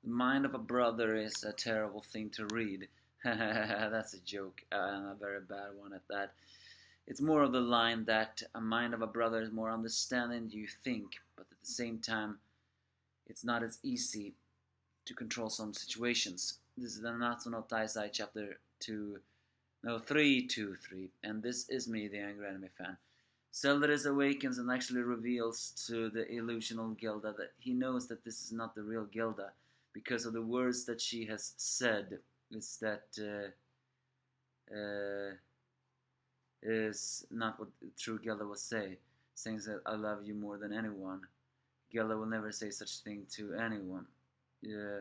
The mind of a brother is a terrible thing to read. That's a joke, and a very bad one at that. It's more of the line that a mind of a brother is more understanding than you think, but at the same time, it's not as easy to control some situations. This is the Nanatsu no Taizai chapter 2, no 323, and this is me, the angry anime fan. Zeldaris awakens and actually reveals to the illusional Gilda that he knows that this is not the real Gilda because of the words that she has said. Is that is not what true Gilda will say, saying that I love you more than anyone. Gilda will never say such thing to anyone. Yeah.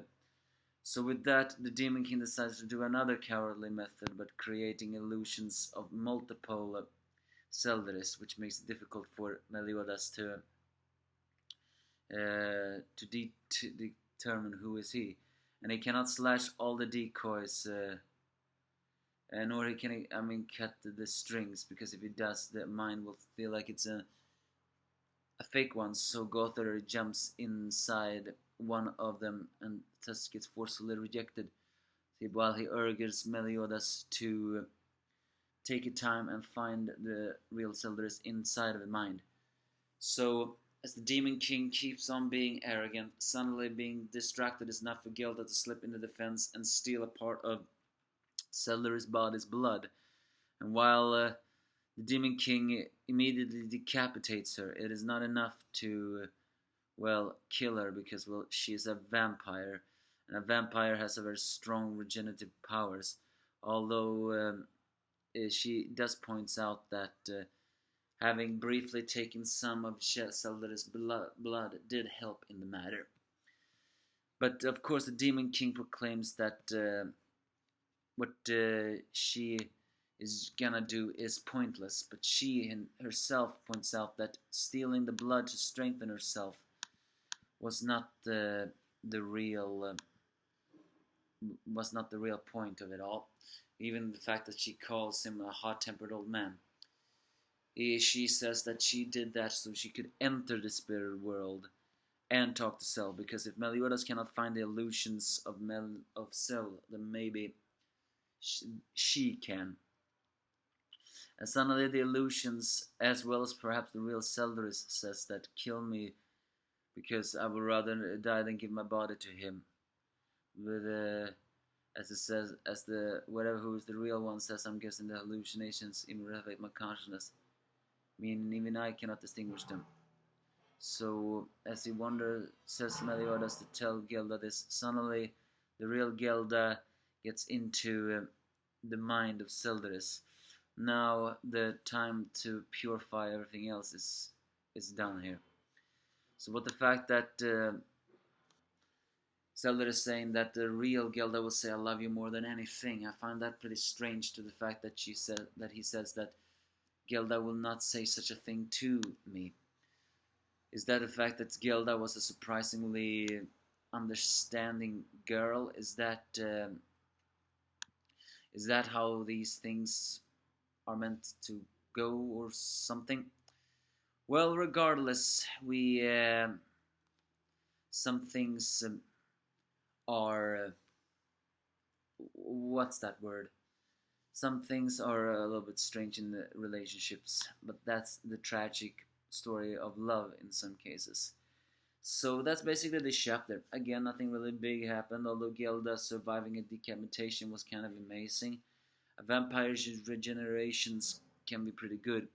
So with that, the Demon King decides to do another cowardly method, but creating illusions of multiple Zeldaris, which makes it difficult for Meliodas to determine who is he, and he cannot slash all the decoys, nor he can cut the strings, because if he does, the mind will feel like it's a fake one. So Gother jumps inside one of them and thus gets forcefully rejected, while he urges Meliodas to take your time and find the real Zeldaris inside of the mind. So as the Demon King keeps on being arrogant, suddenly being distracted is enough for Gilda to slip into the fence and steal a part of Zeldaris' body's blood. And while the Demon King immediately decapitates her, it is not enough to, kill her, because, she is a vampire, and a vampire has a very strong regenerative powers. Although she does points out that having briefly taken some of Zelda's blood did help in the matter. But of course the Demon King proclaims that what she is gonna do is pointless, but she herself points out that stealing the blood to strengthen herself was not the real point of it all. Even the fact that she calls him a hot-tempered old man. She says that she did that so she could enter the spirit world and talk to Cell, because if Meliodas cannot find the illusions of Cell, then maybe she can. And suddenly the illusions, as well as perhaps the real Zeldaris, says that kill me, because I would rather die than give my body to him. But as it says, as the whatever who is the real one says, I'm guessing the hallucinations even renovate my consciousness, meaning even I cannot distinguish them. So as he wonders, says Meliodas to tell Gilda this, suddenly the real Gilda gets into the mind of Zeldaris. Now the time to purify everything else is done here. So what the fact that Zelda is saying that the real Gilda will say I love you more than anything, I find that pretty strange, to the fact that he says that Gilda will not say such a thing to me. Is that the fact that Gilda was a surprisingly understanding girl? Is that how these things are meant to go, or something? Well, regardless, some things are what's that word? Some things are a little bit strange in the relationships, but that's the tragic story of love in some cases. So that's basically the chapter. Again, nothing really big happened, although Gilda surviving a decapitation was kind of amazing. A vampire's regenerations can be pretty good,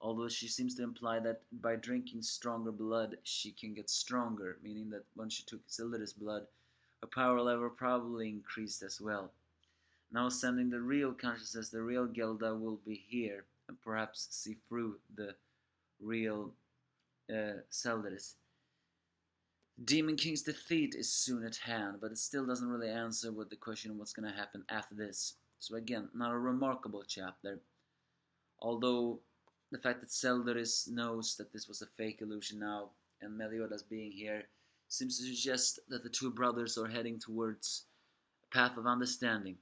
although she seems to imply that by drinking stronger blood she can get stronger, meaning that once she took Zelda's blood, her power level probably increased as well. Now sending the real consciousness, the real Gilda will be here and perhaps see through the real Zeldaris. Demon King's defeat is soon at hand, but it still doesn't really answer with the question of what's going to happen after this. So again, not a remarkable chapter, although the fact that Zeldaris knows that this was a fake illusion now, and Meliodas being here, seems to suggest that the two brothers are heading towards a path of understanding.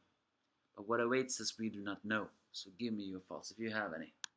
But what awaits us we do not know, so give me your thoughts if you have any.